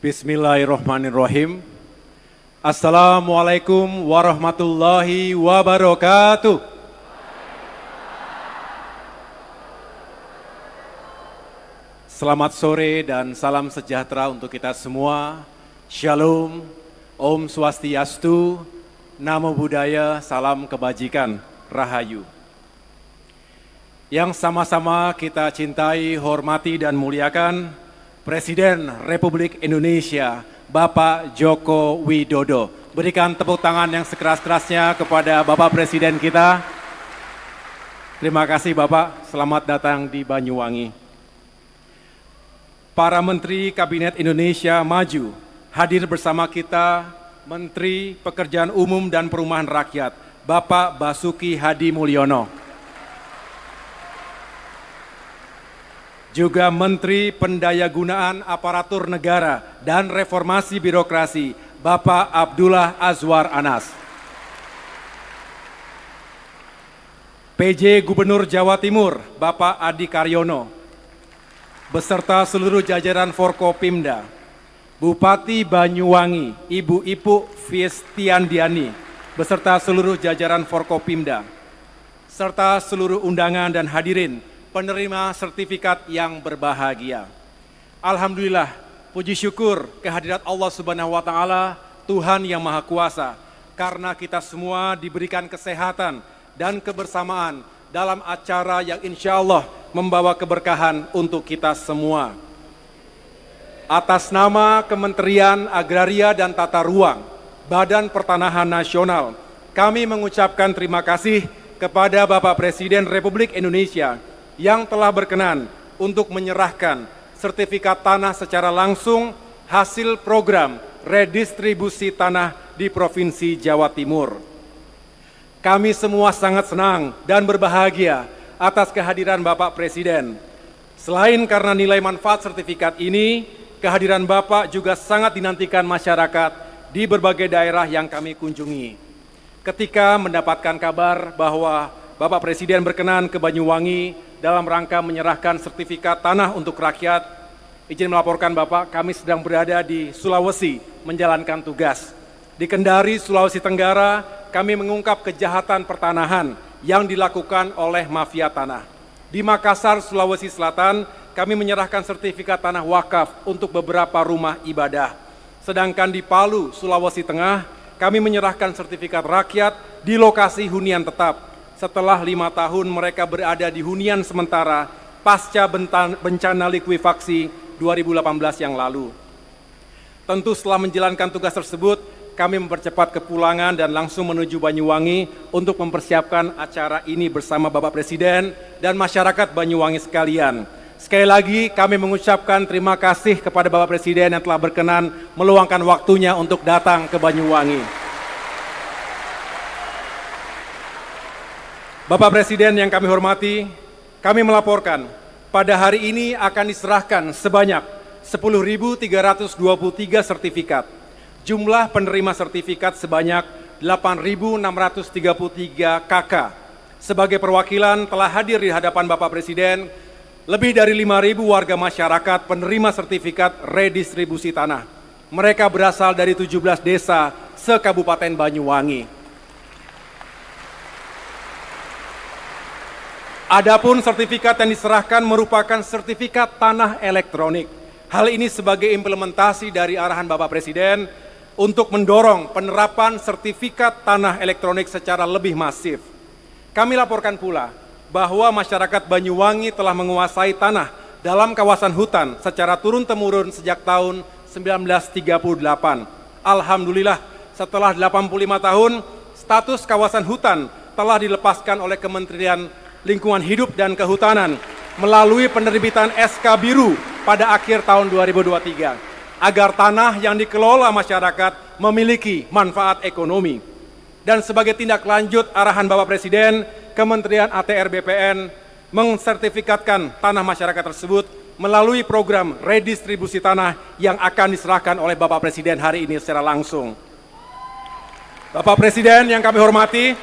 Bismillahirrahmanirrahim. Assalamualaikum warahmatullahi wabarakatuh. Selamat sore dan salam sejahtera untuk kita semua. Shalom, Om Swastiastu, Namo Buddhaya, salam kebajikan, Rahayu. Yang sama-sama kita cintai, hormati dan muliakan Presiden Republik Indonesia, Bapak Joko Widodo. Berikan tepuk tangan yang sekeras-kerasnya kepada Bapak Presiden kita. Terima kasih Bapak, selamat datang di Banyuwangi. Para Menteri Kabinet Indonesia Maju, hadir bersama kita Menteri Pekerjaan Umum dan Perumahan Rakyat, Bapak Basuki Hadi Mulyono. Juga Menteri Pendayagunaan Aparatur Negara dan Reformasi Birokrasi, Bapak Abdullah Azwar Anas. PJ Gubernur Jawa Timur, Bapak Adi Karyono, beserta seluruh jajaran Forkopimda. Bupati Banyuwangi, Ibu Ipuk Fiestiandiani, beserta seluruh jajaran Forkopimda, serta seluruh undangan dan hadirin, penerima sertifikat yang berbahagia. Alhamdulillah, puji syukur kehadirat Allah Subhanahu wa Ta'ala, Tuhan yang Maha Kuasa, karena kita semua diberikan kesehatan dan kebersamaan dalam acara yang insya Allah membawa keberkahan untuk kita semua. Atas nama Kementerian Agraria dan Tata Ruang, Badan Pertanahan Nasional, kami mengucapkan terima kasih kepada Bapak Presiden Republik Indonesia yang telah berkenan untuk menyerahkan sertifikat tanah secara langsung hasil program redistribusi tanah di Provinsi Jawa Timur. Kami semua sangat senang dan berbahagia atas kehadiran Bapak Presiden. Selain karena nilai manfaat sertifikat ini, kehadiran Bapak juga sangat dinantikan masyarakat di berbagai daerah yang kami kunjungi. Ketika mendapatkan kabar bahwa Bapak Presiden berkenan ke Banyuwangi dalam rangka menyerahkan sertifikat tanah untuk rakyat, izin melaporkan Bapak, kami sedang berada di Sulawesi menjalankan tugas. Di Kendari, Sulawesi Tenggara, kami mengungkap kejahatan pertanahan yang dilakukan oleh mafia tanah. Di Makassar, Sulawesi Selatan, kami menyerahkan sertifikat tanah wakaf untuk beberapa rumah ibadah. Sedangkan di Palu, Sulawesi Tengah, kami menyerahkan sertifikat rakyat di lokasi hunian tetap. Setelah 5 tahun mereka berada di hunian sementara pasca bencana likuifaksi 2018 yang lalu. Tentu setelah menjalankan tugas tersebut, kami mempercepat kepulangan dan langsung menuju Banyuwangi untuk mempersiapkan acara ini bersama Bapak Presiden dan masyarakat Banyuwangi sekalian. Sekali lagi kami mengucapkan terima kasih kepada Bapak Presiden yang telah berkenan meluangkan waktunya untuk datang ke Banyuwangi. Bapak Presiden yang kami hormati, kami melaporkan pada hari ini akan diserahkan sebanyak 10.323 sertifikat. Jumlah penerima sertifikat sebanyak 8.633 KK. Sebagai perwakilan telah hadir di hadapan Bapak Presiden lebih dari 5.000 warga masyarakat penerima sertifikat redistribusi tanah. Mereka berasal dari 17 desa se-Kabupaten Banyuwangi. Adapun sertifikat yang diserahkan merupakan sertifikat tanah elektronik. Hal ini sebagai implementasi dari arahan Bapak Presiden untuk mendorong penerapan sertifikat tanah elektronik secara lebih masif. Kami laporkan pula bahwa masyarakat Banyuwangi telah menguasai tanah dalam kawasan hutan secara turun-temurun sejak tahun 1938. Alhamdulillah, setelah 85 tahun, status kawasan hutan telah dilepaskan oleh Kementerian Lingkungan Hidup dan Kehutanan melalui penerbitan SK Biru pada akhir tahun 2023 agar tanah yang dikelola masyarakat memiliki manfaat ekonomi. Dan sebagai tindak lanjut arahan Bapak Presiden, Kementerian ATR BPN mensertifikatkan tanah masyarakat tersebut melalui program redistribusi tanah yang akan diserahkan oleh Bapak Presiden hari ini secara langsung. Bapak Presiden yang kami hormati,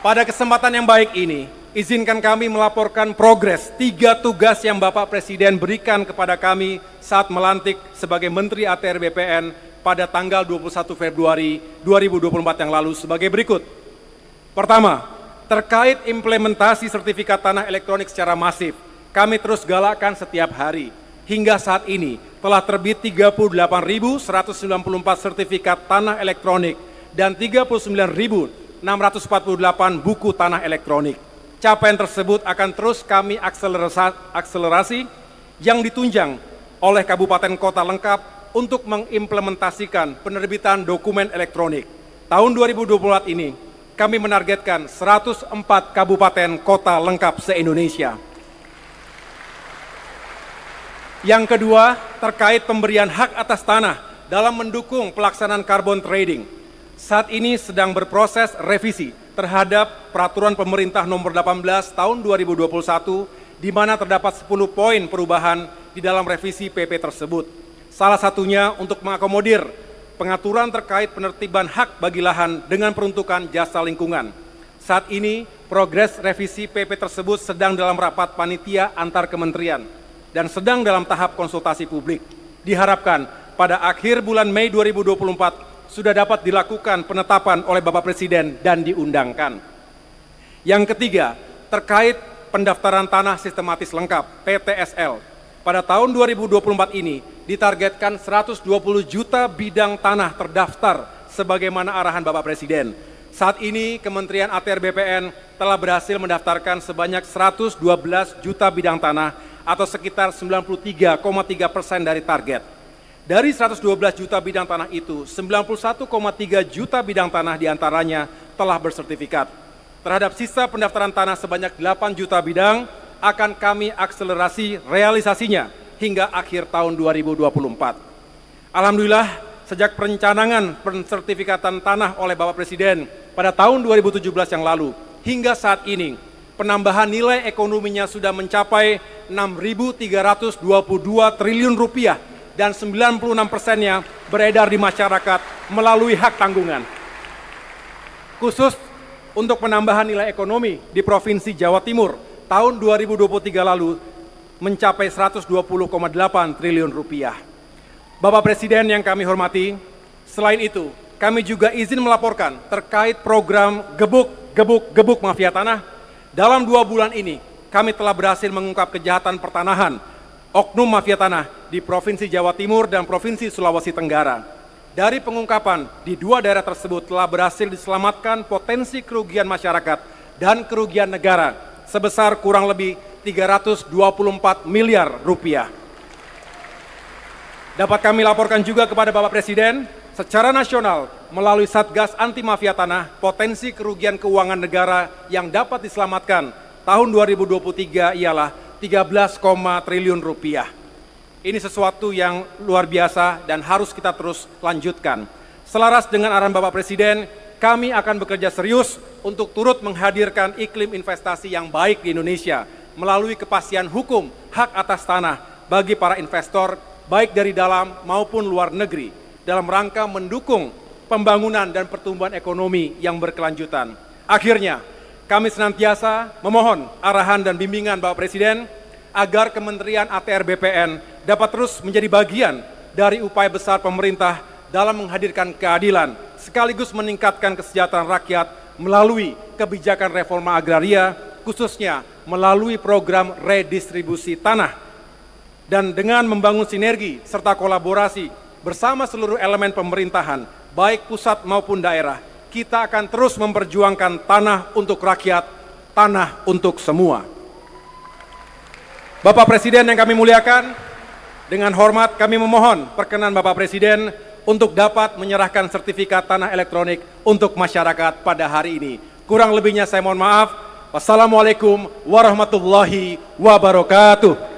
pada kesempatan yang baik ini, izinkan kami melaporkan progres 3 tugas yang Bapak Presiden berikan kepada kami saat melantik sebagai Menteri ATR BPN pada tanggal 21 Februari 2024 yang lalu sebagai berikut. Pertama, terkait implementasi sertifikat tanah elektronik secara masif, kami terus galakkan setiap hari. Hingga saat ini telah terbit 38.194 sertifikat tanah elektronik dan 39.648 buku tanah elektronik. Capaian tersebut akan terus kami akselerasi yang ditunjang oleh kabupaten kota lengkap untuk mengimplementasikan penerbitan dokumen elektronik. Tahun 2024 ini kami menargetkan 104 kabupaten kota lengkap se-Indonesia. Yang kedua, terkait pemberian hak atas tanah dalam mendukung pelaksanaan carbon trading. Saat ini sedang berproses revisi terhadap peraturan pemerintah nomor 18 tahun 2021 di mana terdapat 10 poin perubahan di dalam revisi PP tersebut. Salah satunya untuk mengakomodir pengaturan terkait penertiban hak bagi lahan dengan peruntukan jasa lingkungan. Saat ini progres revisi PP tersebut sedang dalam rapat panitia antar kementerian dan sedang dalam tahap konsultasi publik. Diharapkan pada akhir bulan Mei 2024 sudah dapat dilakukan penetapan oleh Bapak Presiden dan diundangkan. Yang ketiga, terkait pendaftaran tanah sistematis lengkap (PTSL). Pada tahun 2024 ini ditargetkan 120 juta bidang tanah terdaftar sebagaimana arahan Bapak Presiden. Saat ini Kementerian ATR BPN telah berhasil mendaftarkan sebanyak 112 juta bidang tanah atau sekitar 93,3% dari target. Dari 112 juta bidang tanah itu, 91,3 juta bidang tanah diantaranya telah bersertifikat. Terhadap sisa pendaftaran tanah sebanyak 8 juta bidang, akan kami akselerasi realisasinya hingga akhir tahun 2024. Alhamdulillah, sejak perencanaan pensertifikatan tanah oleh Bapak Presiden pada tahun 2017 yang lalu, hingga saat ini, penambahan nilai ekonominya sudah mencapai 6.322 triliun rupiah dan 96%-nya beredar di masyarakat melalui hak tanggungan. Khusus untuk penambahan nilai ekonomi di Provinsi Jawa Timur tahun 2023 lalu mencapai 120,8 triliun rupiah. Bapak Presiden yang kami hormati, selain itu kami juga izin melaporkan terkait program gebuk mafia tanah. Dalam 2 bulan ini, kami telah berhasil mengungkap kejahatan pertanahan, oknum mafia tanah di Provinsi Jawa Timur dan Provinsi Sulawesi Tenggara. Dari pengungkapan di 2 daerah tersebut telah berhasil diselamatkan potensi kerugian masyarakat dan kerugian negara sebesar kurang lebih 324 miliar rupiah. Dapat kami laporkan juga kepada Bapak Presiden, secara nasional melalui Satgas Anti Mafia Tanah, potensi kerugian keuangan negara yang dapat diselamatkan tahun 2023 ialah 13, triliun rupiah. Ini sesuatu yang luar biasa dan harus kita terus lanjutkan. Selaras dengan arahan Bapak Presiden, kami akan bekerja serius untuk turut menghadirkan iklim investasi yang baik di Indonesia melalui kepastian hukum hak atas tanah bagi para investor baik dari dalam maupun luar negeri dalam rangka mendukung pembangunan dan pertumbuhan ekonomi yang berkelanjutan. Akhirnya, kami senantiasa memohon arahan dan bimbingan Bapak Presiden agar Kementerian ATR BPN dapat terus menjadi bagian dari upaya besar pemerintah dalam menghadirkan keadilan sekaligus meningkatkan kesejahteraan rakyat melalui kebijakan reforma agraria, khususnya melalui program redistribusi tanah. Dan dengan membangun sinergi serta kolaborasi bersama seluruh elemen pemerintahan, baik pusat maupun daerah, kita akan terus memperjuangkan tanah untuk rakyat, tanah untuk semua. Bapak Presiden yang kami muliakan, dengan hormat kami memohon perkenan Bapak Presiden untuk dapat menyerahkan sertifikat tanah elektronik untuk masyarakat pada hari ini. Kurang lebihnya saya mohon maaf. Wassalamualaikum warahmatullahi wabarakatuh.